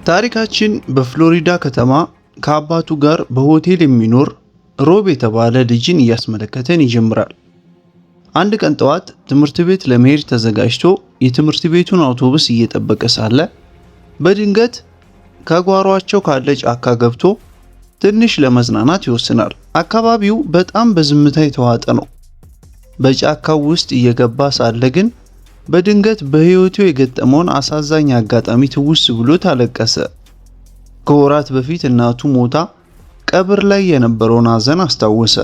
ታሪካችን በፍሎሪዳ ከተማ ከአባቱ ጋር በሆቴል የሚኖር ሮብ የተባለ ልጅን እያስመለከተን ይጀምራል። አንድ ቀን ጠዋት ትምህርት ቤት ለመሄድ ተዘጋጅቶ የትምህርት ቤቱን አውቶቡስ እየጠበቀ ሳለ በድንገት ከጓሯቸው ካለ ጫካ ገብቶ ትንሽ ለመዝናናት ይወስናል። አካባቢው በጣም በዝምታ የተዋጠ ነው። በጫካው ውስጥ እየገባ ሳለ ግን በድንገት በህይወቱ የገጠመውን አሳዛኝ አጋጣሚ ትውስ ብሎ ታለቀሰ። ከወራት በፊት እናቱ ሞታ ቀብር ላይ የነበረውን ሐዘን አስታወሰ።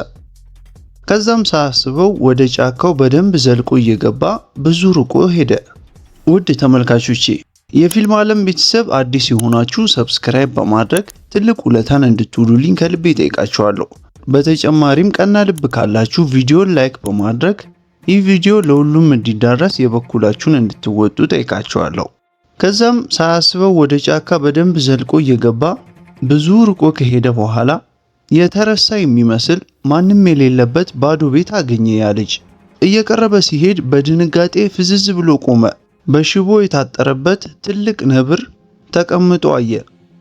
ከዛም ሳያስበው ወደ ጫካው በደንብ ዘልቆ እየገባ ብዙ ርቆ ሄደ። ውድ ተመልካቾቼ የፊልም ዓለም ቤተሰብ አዲስ የሆናችሁ ሰብስክራይብ በማድረግ ትልቅ ውለታን እንድትውሉልኝ ከልቤ ጠይቃችኋለሁ። በተጨማሪም ቀና ልብ ካላችሁ ቪዲዮን ላይክ በማድረግ ይህ ቪዲዮ ለሁሉም እንዲዳረስ የበኩላችሁን እንድትወጡ ጠይቃችኋለሁ። ከዛም ሳያስበው ወደ ጫካ በደንብ ዘልቆ እየገባ ብዙ ርቆ ከሄደ በኋላ የተረሳ የሚመስል ማንም የሌለበት ባዶ ቤት አገኘ። ያ ልጅ እየቀረበ ሲሄድ በድንጋጤ ፍዝዝ ብሎ ቆመ። በሽቦ የታጠረበት ትልቅ ነብር ተቀምጦ አየ።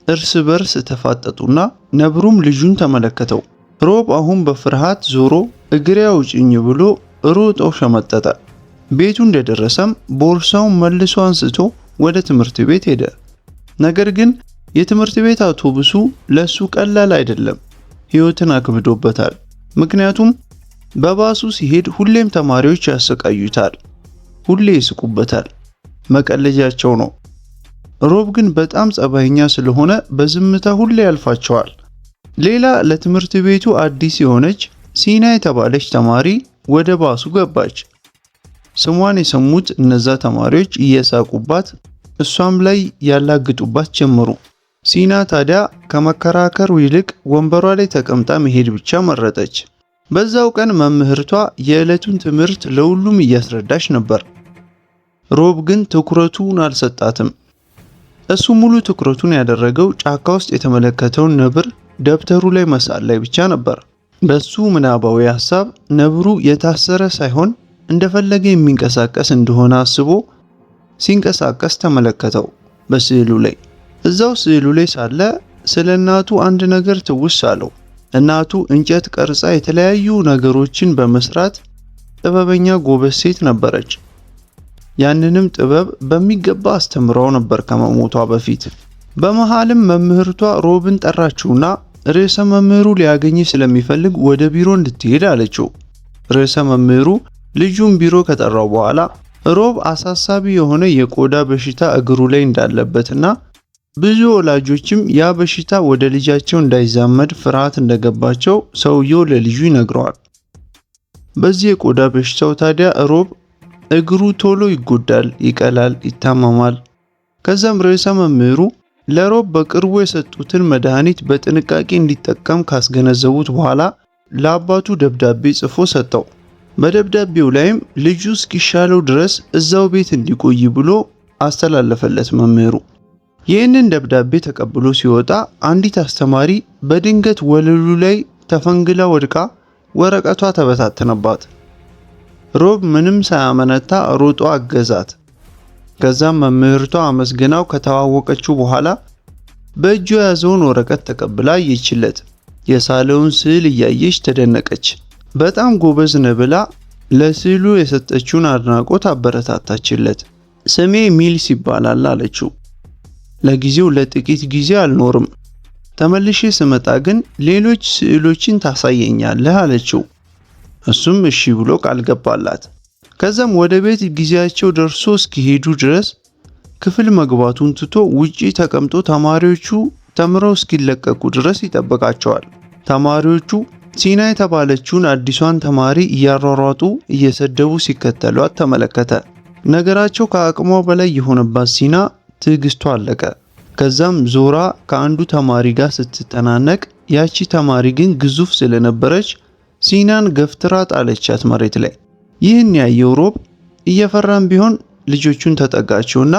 እርስ በርስ ተፋጠጡና ነብሩም ልጁን ተመለከተው። ሮብ አሁን በፍርሃት ዞሮ እግሬ አውጭኝ ብሎ ሮጦ ሸመጠጠ። ቤቱ እንደደረሰም ቦርሳውን መልሶ አንስቶ ወደ ትምህርት ቤት ሄደ። ነገር ግን የትምህርት ቤት አውቶቡሱ ለሱ ቀላል አይደለም፣ ህይወትን አክብዶበታል። ምክንያቱም በባሱ ሲሄድ ሁሌም ተማሪዎች ያሰቃዩታል፣ ሁሌ ይስቁበታል፣ መቀለጃቸው ነው። ሮብ ግን በጣም ጸባይኛ ስለሆነ በዝምታ ሁሌ ያልፋቸዋል። ሌላ ለትምህርት ቤቱ አዲስ የሆነች ሲና የተባለች ተማሪ ወደ ባሱ ገባች። ስሟን የሰሙት እነዛ ተማሪዎች እየሳቁባት እሷም ላይ ያላግጡባት ጀመሩ። ሲና ታዲያ ከመከራከሩ ይልቅ ወንበሯ ላይ ተቀምጣ መሄድ ብቻ መረጠች። በዛው ቀን መምህርቷ የዕለቱን ትምህርት ለሁሉም እያስረዳች ነበር። ሮብ ግን ትኩረቱን አልሰጣትም። እሱ ሙሉ ትኩረቱን ያደረገው ጫካ ውስጥ የተመለከተውን ነብር ደብተሩ ላይ መሳል ላይ ብቻ ነበር። በሱ ምናባዊ ሐሳብ ነብሩ የታሰረ ሳይሆን እንደፈለገ የሚንቀሳቀስ እንደሆነ አስቦ ሲንቀሳቀስ ተመለከተው። በስዕሉ ላይ እዛው ስዕሉ ላይ ሳለ ስለ እናቱ አንድ ነገር ትውስ አለው። እናቱ እንጨት ቀርጻ የተለያዩ ነገሮችን በመስራት ጥበበኛ ጎበዝ ሴት ነበረች። ያንንም ጥበብ በሚገባ አስተምራው ነበር ከመሞቷ በፊት። በመሃልም መምህርቷ ሮብን ጠራችውና ርዕሰ መምህሩ ሊያገኝ ስለሚፈልግ ወደ ቢሮ እንድትሄድ አለችው። ርዕሰ መምህሩ ልጁን ቢሮ ከጠራው በኋላ ሮብ አሳሳቢ የሆነ የቆዳ በሽታ እግሩ ላይ እንዳለበትና ብዙ ወላጆችም ያ በሽታ ወደ ልጃቸው እንዳይዛመድ ፍርሃት እንደገባቸው ሰውየው ለልጁ ይነግረዋል። በዚህ የቆዳ በሽታው ታዲያ ሮብ እግሩ ቶሎ ይጎዳል፣ ይቀላል፣ ይታመማል። ከዛም ርዕሰ መምህሩ ለሮብ በቅርቡ የሰጡትን መድኃኒት በጥንቃቄ እንዲጠቀም ካስገነዘቡት በኋላ ለአባቱ ደብዳቤ ጽፎ ሰጠው። በደብዳቤው ላይም ልጁ እስኪሻለው ድረስ እዛው ቤት እንዲቆይ ብሎ አስተላለፈለት መምህሩ። ይህንን ደብዳቤ ተቀብሎ ሲወጣ አንዲት አስተማሪ በድንገት ወለሉ ላይ ተፈንግላ ወድቃ ወረቀቷ ተበታተነባት። ሮብ ምንም ሳያመነታ ሮጦ አገዛት። ከዛም መምህርቷ አመስግናው ከተዋወቀችው በኋላ በእጁ የያዘውን ወረቀት ተቀብላ አየችለት። የሳለውን ስዕል እያየች ተደነቀች። በጣም ጎበዝ ነህ ብላ ለስዕሉ የሰጠችውን አድናቆት አበረታታችለት። ስሜ ሚልስ ይባላል አለችው። ለጊዜው ለጥቂት ጊዜ አልኖርም፣ ተመልሼ ስመጣ ግን ሌሎች ስዕሎችን ታሳየኛለህ አለችው። እሱም እሺ ብሎ ቃል ገባላት። ከዛም ወደ ቤት ጊዜያቸው ደርሶ እስኪሄዱ ድረስ ክፍል መግባቱን ትቶ ውጪ ተቀምጦ ተማሪዎቹ ተምረው እስኪለቀቁ ድረስ ይጠብቃቸዋል። ተማሪዎቹ ሲና የተባለችውን አዲሷን ተማሪ እያሯሯጡ እየሰደቡ ሲከተሏት ተመለከተ። ነገራቸው ከአቅሟ በላይ የሆነባት ሲና ትዕግስቷ አለቀ። ከዛም ዞራ ከአንዱ ተማሪ ጋር ስትጠናነቅ ያቺ ተማሪ ግን ግዙፍ ስለነበረች ሲናን ገፍትራ ጣለቻት መሬት ላይ። ይህን ያየው ሮብ እየፈራም ቢሆን ልጆቹን ተጠጋቸውና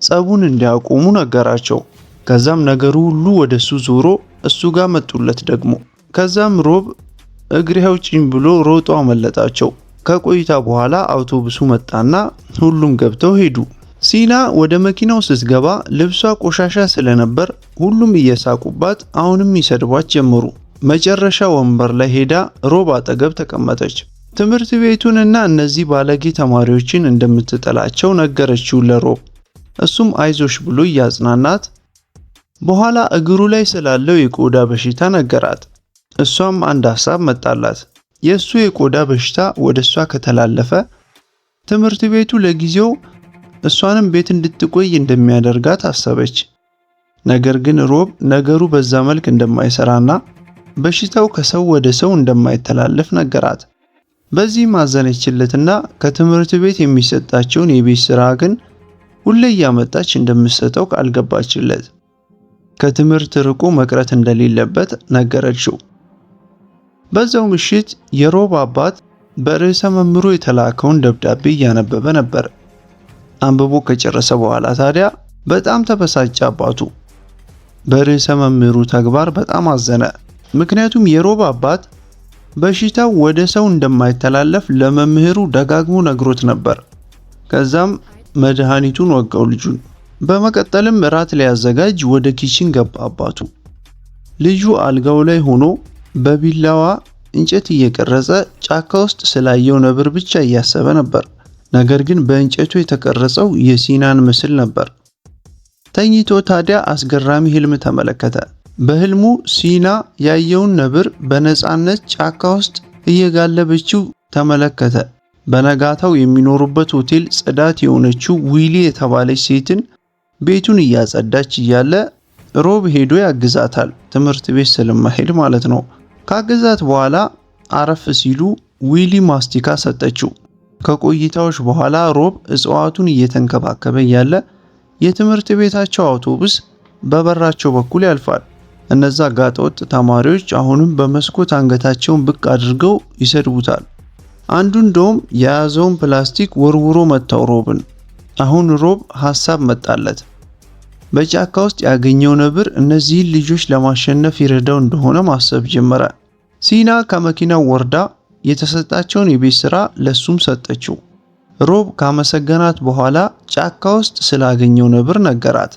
ጸቡን እንዲያቆሙ ነገራቸው። ከዛም ነገሩ ሁሉ ወደሱ ዞሮ እሱ ጋር መጡለት ደግሞ። ከዛም ሮብ እግሬ አውጭኝ ብሎ ሮጦ አመለጣቸው። ከቆይታ በኋላ አውቶቡሱ መጣና ሁሉም ገብተው ሄዱ። ሲና ወደ መኪናው ስትገባ ልብሷ ቆሻሻ ስለነበር ሁሉም እየሳቁባት አሁንም ይሰድቧት ጀመሩ። መጨረሻ ወንበር ላይ ሄዳ ሮብ አጠገብ ተቀመጠች። ትምህርት ቤቱንና እነዚህ ባለጌ ተማሪዎችን እንደምትጠላቸው ነገረችው ለሮብ። እሱም አይዞሽ ብሎ እያጽናናት በኋላ እግሩ ላይ ስላለው የቆዳ በሽታ ነገራት። እሷም አንድ ሐሳብ መጣላት። የሱ የቆዳ በሽታ ወደሷ ከተላለፈ ትምህርት ቤቱ ለጊዜው እሷንም ቤት እንድትቆይ እንደሚያደርጋት አሰበች። ነገር ግን ሮብ ነገሩ በዛ መልክ እንደማይሰራና በሽታው ከሰው ወደ ሰው እንደማይተላለፍ ነገራት። በዚህ ማዘነችለትና ከትምህርት ቤት የሚሰጣቸውን የቤት ስራ ግን ሁሌ እያመጣች እንደምትሰጠው ቃል ገባችለት። ከትምህርት ርቆ መቅረት እንደሌለበት ነገረችው። በዛው ምሽት የሮብ አባት በርዕሰ መምህሩ የተላከውን ደብዳቤ እያነበበ ነበር። አንብቦ ከጨረሰ በኋላ ታዲያ በጣም ተበሳጨ አባቱ። በርዕሰ መምህሩ ተግባር በጣም አዘነ። ምክንያቱም የሮብ አባት በሽታው ወደ ሰው እንደማይተላለፍ ለመምህሩ ደጋግሞ ነግሮት ነበር። ከዛም መድኃኒቱን ወጋው ልጁን። በመቀጠልም እራት ሊያዘጋጅ ወደ ኪችን ገባ አባቱ። ልጁ አልጋው ላይ ሆኖ በቢላዋ እንጨት እየቀረጸ ጫካ ውስጥ ስላየው ነብር ብቻ እያሰበ ነበር። ነገር ግን በእንጨቱ የተቀረጸው የሲናን ምስል ነበር። ተኝቶ ታዲያ አስገራሚ ህልም ተመለከተ። በህልሙ ሲና ያየውን ነብር በነፃነት ጫካ ውስጥ እየጋለበችው ተመለከተ። በነጋታው የሚኖሩበት ሆቴል ጽዳት የሆነችው ዊሊ የተባለች ሴትን ቤቱን እያጸዳች እያለ ሮብ ሄዶ ያግዛታል። ትምህርት ቤት ስለማይሄድ ማለት ነው። ካገዛት በኋላ አረፍ ሲሉ ዊሊ ማስቲካ ሰጠችው። ከቆይታዎች በኋላ ሮብ እጽዋቱን እየተንከባከበ እያለ የትምህርት ቤታቸው አውቶቡስ በበራቸው በኩል ያልፋል። እነዛ ጋጠወጥ ተማሪዎች አሁንም በመስኮት አንገታቸውን ብቅ አድርገው ይሰድቡታል። አንዱ እንደውም የያዘውን ፕላስቲክ ወርውሮ መታው ሮብን። አሁን ሮብ ሐሳብ መጣለት። በጫካ ውስጥ ያገኘው ነብር እነዚህን ልጆች ለማሸነፍ ይረዳው እንደሆነ ማሰብ ጀመረ። ሲና ከመኪናው ወርዳ የተሰጣቸውን የቤት ስራ ለሱም ሰጠችው። ሮብ ካመሰገናት በኋላ ጫካ ውስጥ ስላገኘው ነብር ነገራት።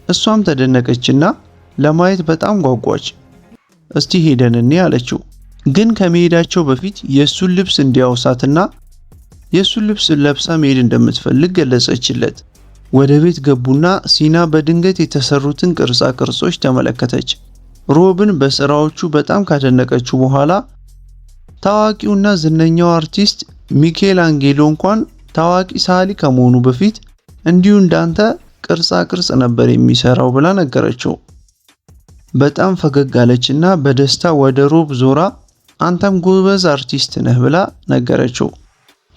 እሷም ተደነቀችና ለማየት በጣም ጓጓች። እስቲ ሄደን እንይ አለችው። ግን ከመሄዳቸው በፊት የሱን ልብስ እንዲያውሳትና የሱን ልብስ ለብሳ መሄድ እንደምትፈልግ ገለጸችለት። ወደ ቤት ገቡና ሲና በድንገት የተሰሩትን ቅርጻ ቅርጾች ተመለከተች። ሮብን በስራዎቹ በጣም ካደነቀችው በኋላ ታዋቂውና ዝነኛው አርቲስት ሚኬል አንጌሎ እንኳን ታዋቂ ሳሊ ከመሆኑ በፊት እንዲሁ እንዳንተ ቅርጻ ቅርጽ ነበር የሚሰራው ብላ ነገረችው። በጣም ፈገግ አለችና በደስታ ወደ ሮብ ዞራ አንተም ጎበዝ አርቲስት ነህ ብላ ነገረችው።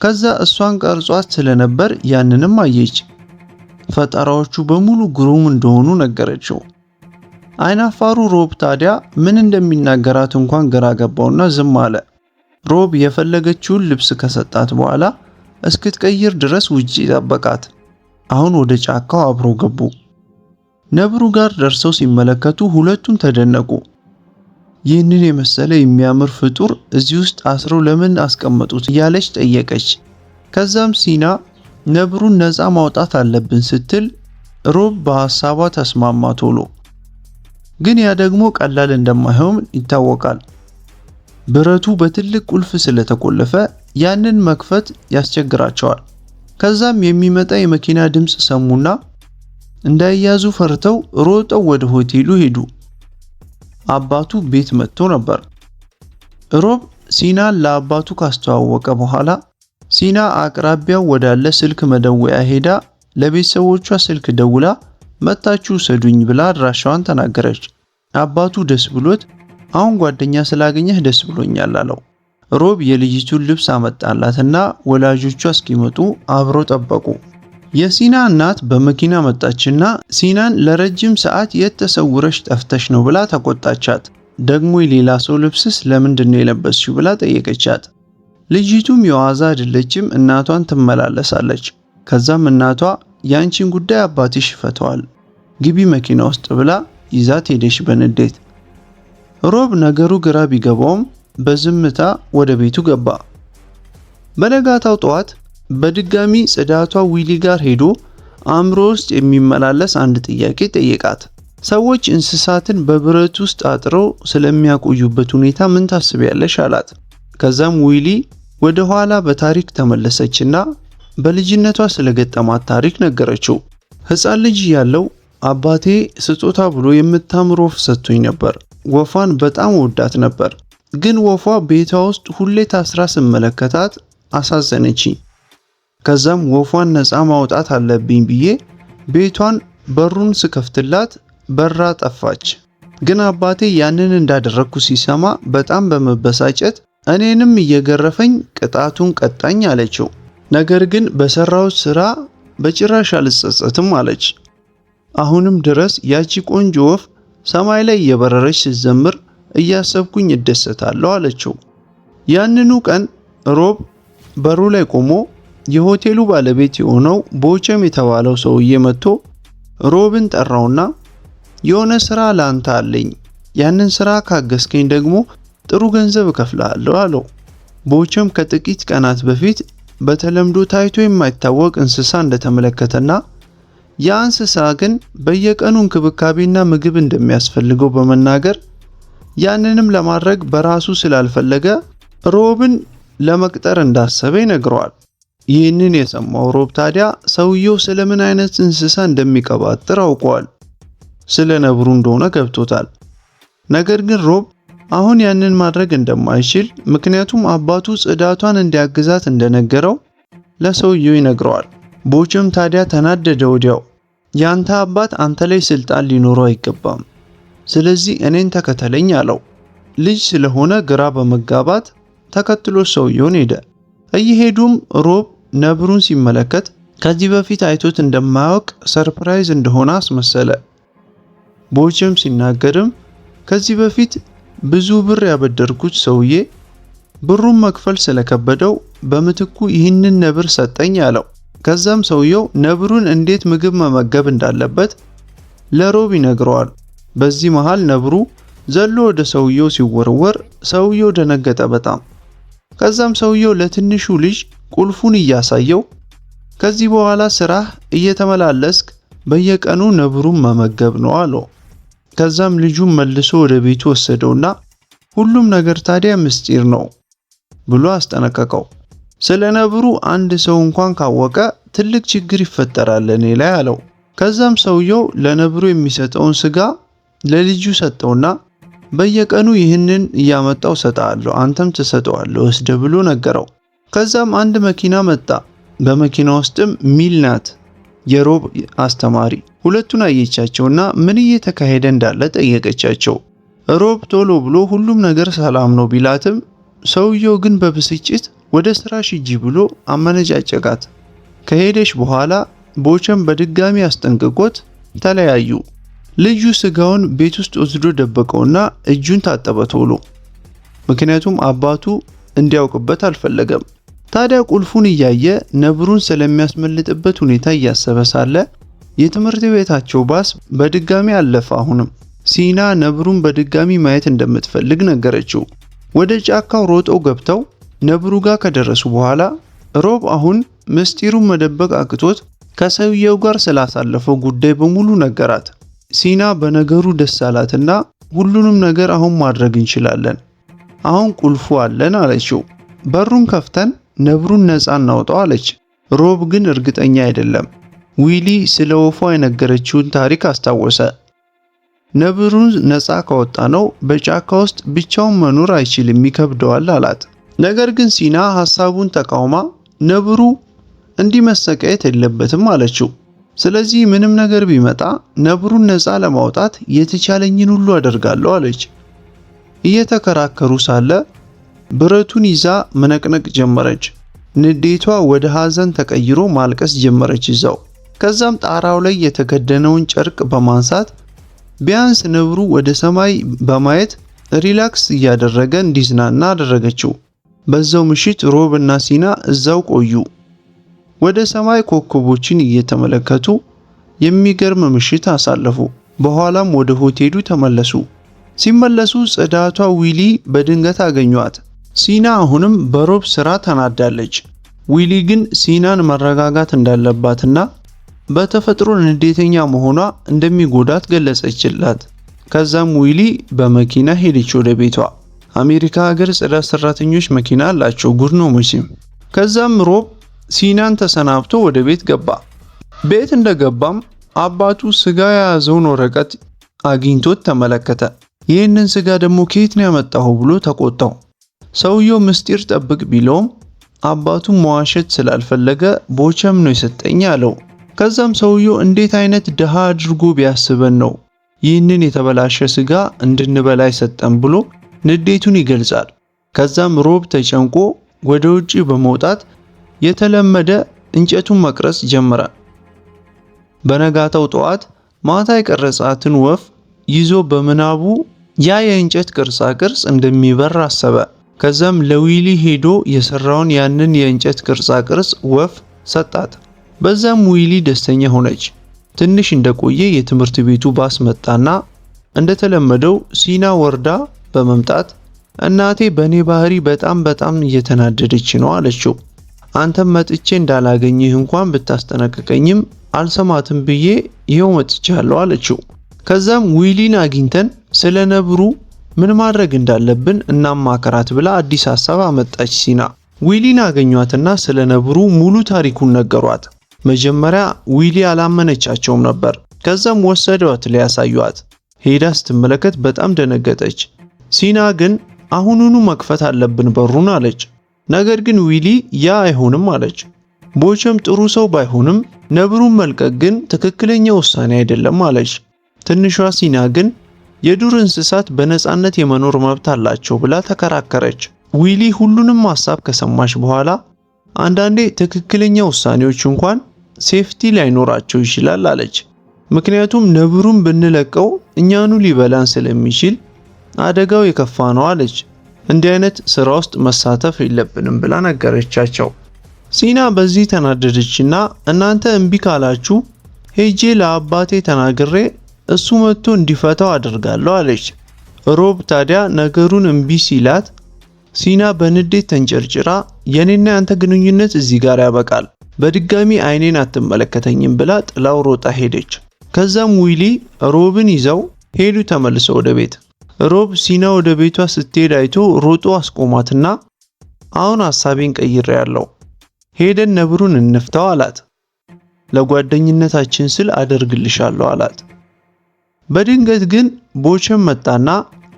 ከዛ እሷን ቀርጿት ስለነበር ያንንም አየች። ፈጠራዎቹ በሙሉ ግሩም እንደሆኑ ነገረችው። አይናፋሩ ሮብ ታዲያ ምን እንደሚናገራት እንኳን ግራ ገባውና ዝም አለ። ሮብ የፈለገችውን ልብስ ከሰጣት በኋላ እስክትቀይር ድረስ ውጪ ጠበቃት። አሁን ወደ ጫካው አብረው ገቡ። ነብሩ ጋር ደርሰው ሲመለከቱ ሁለቱም ተደነቁ። ይህንን የመሰለ የሚያምር ፍጡር እዚህ ውስጥ አስረው ለምን አስቀመጡት እያለች ጠየቀች። ከዛም ሲና ነብሩን ነፃ ማውጣት አለብን ስትል ሮብ በሐሳቧ ተስማማ ቶሎ። ግን ያ ደግሞ ቀላል እንደማይሆን ይታወቃል። ብረቱ በትልቅ ቁልፍ ስለተቆለፈ ያንን መክፈት ያስቸግራቸዋል። ከዛም የሚመጣ የመኪና ድምፅ ሰሙና እንዳይያዙ ፈርተው ሮጠው ወደ ሆቴሉ ሄዱ። አባቱ ቤት መጥቶ ነበር። ሮብ ሲናን ለአባቱ ካስተዋወቀ በኋላ ሲና አቅራቢያው ወዳለ ስልክ መደወያ ሄዳ ለቤተሰቦቿ ስልክ ደውላ መጣችሁ ሰዱኝ ብላ አድራሻዋን ተናገረች። አባቱ ደስ ብሎት አሁን ጓደኛ ስላገኘህ ደስ ብሎኛል አለው። ሮብ የልጅቱን ልብስ አመጣላትና ወላጆቿ እስኪመጡ አብሮ ጠበቁ። የሲና እናት በመኪና መጣችና ሲናን ለረጅም ሰዓት የት ተሰውረሽ ጠፍተሽ ነው ብላ ተቆጣቻት። ደግሞ የሌላ ሰው ልብስስ ለምንድን ነው የለበስሽው ብላ ጠየቀቻት። ልጅቱም የዋዛ አይደለችም፣ እናቷን ትመላለሳለች። ከዛም እናቷ ያንቺን ጉዳይ አባትሽ ይፈተዋል፣ ግቢ መኪና ውስጥ ብላ ይዛት ሄደሽ በንዴት። ሮብ ነገሩ ግራ ቢገባውም በዝምታ ወደ ቤቱ ገባ። በነጋታው ጠዋት በድጋሚ ጽዳቷ ዊሊ ጋር ሄዶ አእምሮ ውስጥ የሚመላለስ አንድ ጥያቄ ጠየቃት። ሰዎች እንስሳትን በብረት ውስጥ አጥረው ስለሚያቆዩበት ሁኔታ ምን ታስቢያለሽ አላት። ከዛም ዊሊ ወደ ኋላ በታሪክ ተመለሰችና በልጅነቷ ስለገጠማት ታሪክ ነገረችው። ሕፃን ልጅ ያለው አባቴ ስጦታ ብሎ የምታምር ወፍ ሰጥቶኝ ነበር። ወፏን በጣም ወዳት ነበር፣ ግን ወፏ ቤቷ ውስጥ ሁሌ ታስራ ስመለከታት አሳዘነችኝ። ከዛም ወፏን ነፃ ማውጣት አለብኝ ብዬ ቤቷን በሩን ስከፍትላት በራ ጠፋች። ግን አባቴ ያንን እንዳደረግኩ ሲሰማ በጣም በመበሳጨት እኔንም እየገረፈኝ ቅጣቱን ቀጣኝ አለችው። ነገር ግን በሰራው ስራ በጭራሽ አልጸጸትም አለች። አሁንም ድረስ ያቺ ቆንጆ ወፍ ሰማይ ላይ እየበረረች ስትዘምር እያሰብኩኝ እደሰታለሁ አለችው። ያንኑ ቀን ሮብ በሩ ላይ ቆሞ የሆቴሉ ባለቤት የሆነው ቦቸም የተባለው ሰውዬ መጥቶ ሮብን ጠራውና የሆነ ስራ ላንተ አለኝ፣ ያንን ስራ ካገዝከኝ ደግሞ ጥሩ ገንዘብ እከፍልሃለሁ አለው። ቦቸም ከጥቂት ቀናት በፊት በተለምዶ ታይቶ የማይታወቅ እንስሳ እንደተመለከተና ያ እንስሳ ግን በየቀኑ እንክብካቤና ምግብ እንደሚያስፈልገው በመናገር ያንንም ለማድረግ በራሱ ስላልፈለገ ሮብን ለመቅጠር እንዳሰበ ይነግረዋል። ይህንን የሰማው ሮብ ታዲያ ሰውየው ስለምን አይነት እንስሳ እንደሚቀባጥር አውቋል። ስለ ነብሩ እንደሆነ ገብቶታል። ነገር ግን ሮብ አሁን ያንን ማድረግ እንደማይችል ምክንያቱም አባቱ ጽዳቷን እንዲያግዛት እንደነገረው ለሰውየው ይነግረዋል። ቦቸም ታዲያ ተናደደ። ወዲያው ያንተ አባት አንተ ላይ ስልጣን ሊኖረው አይገባም፣ ስለዚህ እኔን ተከተለኝ አለው። ልጅ ስለሆነ ግራ በመጋባት ተከትሎ ሰውየውን ሄደ። እየሄዱም ሮብ ነብሩን ሲመለከት ከዚህ በፊት አይቶት እንደማያውቅ ሰርፕራይዝ እንደሆነ አስመሰለ። ቦቸም ሲናገርም ከዚህ በፊት ብዙ ብር ያበደርኩት ሰውዬ ብሩን መክፈል ስለከበደው በምትኩ ይህንን ነብር ሰጠኝ አለው። ከዛም ሰውየው ነብሩን እንዴት ምግብ መመገብ እንዳለበት ለሮብ ይነግረዋል። በዚህ መሃል ነብሩ ዘሎ ወደ ሰውየው ሲወረወር ሰውየው ደነገጠ በጣም። ከዛም ሰውየው ለትንሹ ልጅ ቁልፉን እያሳየው ከዚህ በኋላ ስራህ እየተመላለስክ በየቀኑ ነብሩን መመገብ ነው አለው። ከዛም ልጁን መልሶ ወደ ቤቱ ወሰደውና ሁሉም ነገር ታዲያ ምስጢር ነው ብሎ አስጠነቀቀው። ስለ ነብሩ አንድ ሰው እንኳን ካወቀ ትልቅ ችግር ይፈጠራል እኔ ላይ አለው። ከዛም ሰውየው ለነብሩ የሚሰጠውን ስጋ ለልጁ ሰጠውና በየቀኑ ይህንን እያመጣው ሰጣለሁ አንተም ትሰጠዋለህ ወስደ ብሎ ነገረው። ከዛም አንድ መኪና መጣ። በመኪና ውስጥም ሚል ናት የሮብ አስተማሪ። ሁለቱን አየቻቸውና ምን እየተካሄደ እንዳለ ጠየቀቻቸው። ሮብ ቶሎ ብሎ ሁሉም ነገር ሰላም ነው ቢላትም ሰውየው ግን በብስጭት ወደ ስራሽ ሂጂ ብሎ አመነጫጨቃት። ከሄደች በኋላ ቦቸም በድጋሚ አስጠንቅቆት ተለያዩ። ልጁ ስጋውን ቤት ውስጥ ወስዶ ደበቀውና እጁን ታጠበ ቶሎ፣ ምክንያቱም አባቱ እንዲያውቅበት አልፈለገም። ታዲያ ቁልፉን እያየ ነብሩን ስለሚያስመልጥበት ሁኔታ እያሰበ ሳለ የትምህርት ቤታቸው ባስ በድጋሚ አለፈ። አሁንም ሲና ነብሩን በድጋሚ ማየት እንደምትፈልግ ነገረችው። ወደ ጫካው ሮጠው ገብተው ነብሩ ጋር ከደረሱ በኋላ ሮብ አሁን ምስጢሩን መደበቅ አቅቶት ከሰውየው ጋር ስላሳለፈው ጉዳይ በሙሉ ነገራት። ሲና በነገሩ ደስ አላትና ሁሉንም ነገር አሁን ማድረግ እንችላለን፣ አሁን ቁልፉ አለን አለችው። በሩን ከፍተን ነብሩን ነፃ እናውጣው አለች። ሮብ ግን እርግጠኛ አይደለም። ዊሊ ስለ ወፏ የነገረችውን ታሪክ አስታወሰ። ነብሩን ነፃ ካወጣ ነው በጫካ ውስጥ ብቻውን መኖር አይችልም ይከብደዋል አላት። ነገር ግን ሲና ሐሳቡን ተቃውማ ነብሩ እንዲህ መሰቃየት የለበትም አለችው። ስለዚህ ምንም ነገር ቢመጣ ነብሩን ነፃ ለማውጣት የተቻለኝን ሁሉ አደርጋለሁ አለች። እየተከራከሩ ሳለ ብረቱን ይዛ መነቅነቅ ጀመረች። ንዴቷ ወደ ሐዘን ተቀይሮ ማልቀስ ጀመረች ይዛው። ከዛም ጣራው ላይ የተከደነውን ጨርቅ በማንሳት ቢያንስ ነብሩ ወደ ሰማይ በማየት ሪላክስ እያደረገ እንዲዝናና አደረገችው። በዛው ምሽት ሮብ እና ሲና እዛው ቆዩ። ወደ ሰማይ ኮከቦችን እየተመለከቱ የሚገርም ምሽት አሳለፉ። በኋላም ወደ ሆቴሉ ተመለሱ። ሲመለሱ ጽዳቷ ዊሊ በድንገት አገኟት። ሲና አሁንም በሮብ ስራ ተናዳለች። ዊሊ ግን ሲናን መረጋጋት እንዳለባትና በተፈጥሮ ንዴተኛ መሆኗ እንደሚጎዳት ገለጸችላት። ከዛም ዊሊ በመኪና ሄደች ወደ ቤቷ። አሜሪካ ሀገር ጽዳት ሰራተኞች መኪና አላቸው፣ ጉድ ነው መቼም። ከዛም ሮብ ሲናን ተሰናብቶ ወደ ቤት ገባ። ቤት እንደገባም አባቱ ስጋ የያዘውን ወረቀት አግኝቶት ተመለከተ። ይህንን ስጋ ደግሞ ከየት ነው ያመጣው ብሎ ተቆጣው። ሰውየው ምስጢር ጠብቅ ቢለውም አባቱ መዋሸት ስላልፈለገ ቦቸም ነው የሰጠኝ አለው። ከዛም ሰውየው እንዴት አይነት ድሃ አድርጎ ቢያስበን ነው ይህንን የተበላሸ ስጋ እንድንበላ ይሰጠን ብሎ ንዴቱን ይገልጻል። ከዛም ሮብ ተጨንቆ ወደ ውጪ በመውጣት የተለመደ እንጨቱን መቅረጽ ጀመረ። በነጋታው ጠዋት ማታ የቀረጻትን ወፍ ይዞ በምናቡ ያ የእንጨት ቅርጻ ቅርጽ እንደሚበር አሰበ። ከዛም ለዊሊ ሄዶ የሰራውን ያንን የእንጨት ቅርጻ ቅርጽ ወፍ ሰጣት። በዛም ዊሊ ደስተኛ ሆነች። ትንሽ እንደቆየ የትምህርት ቤቱ ባስ መጣና እንደተለመደው ሲና ወርዳ በመምጣት እናቴ በኔ ባህሪ በጣም እየተናደደች ነው አለችው። አንተም መጥቼ እንዳላገኝህ እንኳን ብታስጠነቅቀኝም አልሰማትም ብዬ ይኸው መጥቻለሁ አለችው። ከዛም ዊሊን አግኝተን ስለ ነብሩ ምን ማድረግ እንዳለብን እናማከራት ብላ አዲስ ሐሳብ አመጣች ሲና። ዊሊን አገኟትና ስለ ነብሩ ሙሉ ታሪኩን ነገሯት። መጀመሪያ ዊሊ አላመነቻቸውም ነበር። ከዛም ወሰዷት ሊያሳዩት። ሄዳ ስትመለከት በጣም ደነገጠች። ሲና ግን አሁኑኑ መክፈት አለብን በሩን አለች። ነገር ግን ዊሊ ያ አይሆንም አለች። ቦቸም ጥሩ ሰው ባይሆንም ነብሩን መልቀቅ ግን ትክክለኛ ውሳኔ አይደለም አለች። ትንሿ ሲና ግን የዱር እንስሳት በነፃነት የመኖር መብት አላቸው ብላ ተከራከረች። ዊሊ ሁሉንም ሐሳብ ከሰማች በኋላ አንዳንዴ ትክክለኛ ውሳኔዎች እንኳን ሴፍቲ ላይኖራቸው ይችላል አለች። ምክንያቱም ነብሩን ብንለቀው እኛኑ ሊበላን ስለሚችል አደጋው የከፋ ነው አለች። እንዲህ አይነት ስራ ውስጥ መሳተፍ የለብንም ብላ ነገረቻቸው። ሲና በዚህ ተናደደችና እናንተ እምቢ ካላችሁ ሄጄ ለአባቴ ተናግሬ እሱ መጥቶ እንዲፈታው አደርጋለሁ አለች። ሮብ ታዲያ ነገሩን እምቢ ሲላት ሲና በንዴት ተንጨርጭራ የኔና ያንተ ግንኙነት እዚህ ጋር ያበቃል፣ በድጋሚ አይኔን አትመለከተኝም ብላ ጥላው ሮጣ ሄደች። ከዛም ዊሊ ሮብን ይዘው ሄዱ ተመልሰው ወደ ቤት። ሮብ ሲና ወደ ቤቷ ስትሄድ አይቶ ሮጦ አስቆማትና አሁን ሐሳቤን ቀይሬያለሁ፣ ሄደን ነብሩን እንፍታው አላት። ለጓደኝነታችን ስል አደርግልሻለሁ አላት። በድንገት ግን ቦቸም መጣና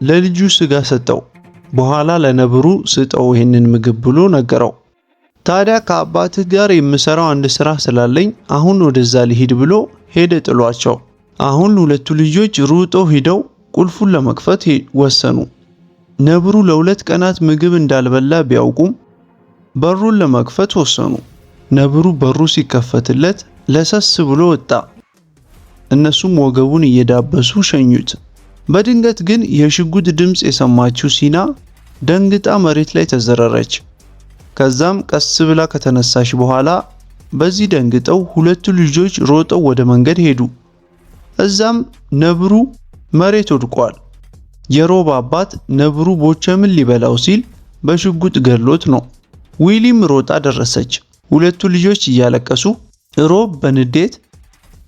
ለልጁ ስጋ ሰጠው። በኋላ ለነብሩ ስጠው ይሄንን ምግብ ብሎ ነገረው። ታዲያ ከአባትህ ጋር የምሰራው አንድ ስራ ስላለኝ አሁን ወደዛ ልሂድ ብሎ ሄደ ጥሏቸው። አሁን ሁለቱ ልጆች ሩጠው ሄደው ቁልፉን ለመክፈት ወሰኑ። ነብሩ ለ2 ቀናት ምግብ እንዳልበላ ቢያውቁም በሩን ለመክፈት ወሰኑ። ነብሩ በሩ ሲከፈትለት ለሰስ ብሎ ወጣ። እነሱም ወገቡን እየዳበሱ ሸኙት። በድንገት ግን የሽጉጥ ድምፅ የሰማችው ሲና ደንግጣ መሬት ላይ ተዘረረች። ከዛም ቀስ ብላ ከተነሳች በኋላ በዚህ ደንግጠው ሁለቱ ልጆች ሮጠው ወደ መንገድ ሄዱ። እዛም ነብሩ መሬት ወድቋል። የሮብ አባት ነብሩ ቦቸምን ሊበላው ሲል በሽጉጥ ገድሎት ነው። ዊሊም ሮጣ ደረሰች። ሁለቱ ልጆች እያለቀሱ ሮብ በንዴት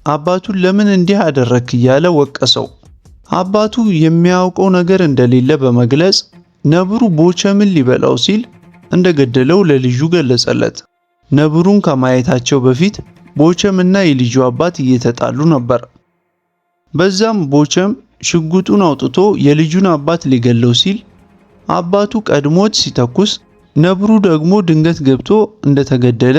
አባቱን ለምን እንዲህ አደረክ እያለ ወቀሰው። አባቱ የሚያውቀው ነገር እንደሌለ በመግለጽ ነብሩ ቦቸምን ሊበላው ሲል እንደገደለው ለልጁ ገለጸለት። ነብሩን ከማየታቸው በፊት ቦቸምና የልጁ አባት እየተጣሉ ነበር። በዛም ቦቸም ሽጉጡን አውጥቶ የልጁን አባት ሊገለው ሲል አባቱ ቀድሞት ሲተኩስ ነብሩ ደግሞ ድንገት ገብቶ እንደተገደለ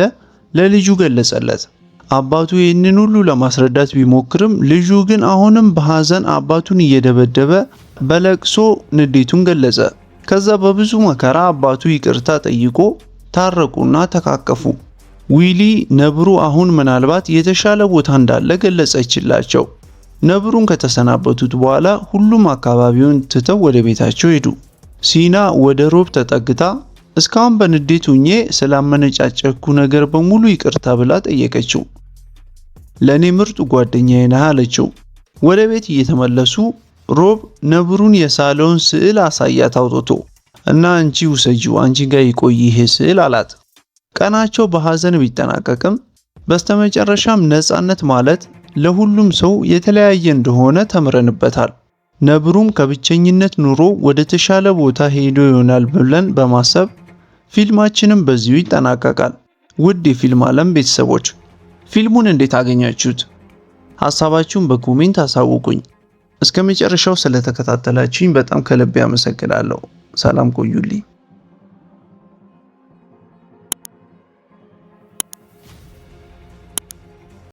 ለልጁ ገለጸለት። አባቱ ይህንን ሁሉ ለማስረዳት ቢሞክርም ልጁ ግን አሁንም በሐዘን አባቱን እየደበደበ በለቅሶ ንዴቱን ገለጸ። ከዛ በብዙ መከራ አባቱ ይቅርታ ጠይቆ ታረቁና ተካከፉ። ዊሊ ነብሩ አሁን ምናልባት የተሻለ ቦታ እንዳለ ገለጸችላቸው። ነብሩን ከተሰናበቱት በኋላ ሁሉም አካባቢውን ትተው ወደ ቤታቸው ሄዱ። ሲና ወደ ሮብ ተጠግታ እስካሁን በንዴት ሆኜ ስላመነጫጨኩ ነገር በሙሉ ይቅርታ ብላ ጠየቀችው። ለኔ ምርጡ ጓደኛዬ ነህ አለችው። ወደ ቤት እየተመለሱ ሮብ ነብሩን የሳለውን ስዕል አሳያት አውጥቶ እና አንቺ ውሰጂው፣ አንቺ ጋር ይቆይ ይሄ ስዕል አላት። ቀናቸው በሐዘን ቢጠናቀቅም በስተመጨረሻም ነፃነት ማለት ለሁሉም ሰው የተለያየ እንደሆነ ተምረንበታል። ነብሩም ከብቸኝነት ኑሮ ወደ ተሻለ ቦታ ሄዶ ይሆናል ብለን በማሰብ ፊልማችንም በዚሁ ይጠናቀቃል። ውድ የፊልም ዓለም ቤተሰቦች ፊልሙን እንዴት አገኛችሁት? ሐሳባችሁን በኮሜንት አሳውቁኝ። እስከ መጨረሻው ስለተከታተላችሁኝ በጣም ከልቤ አመሰግናለሁ። ሰላም ቆዩልኝ።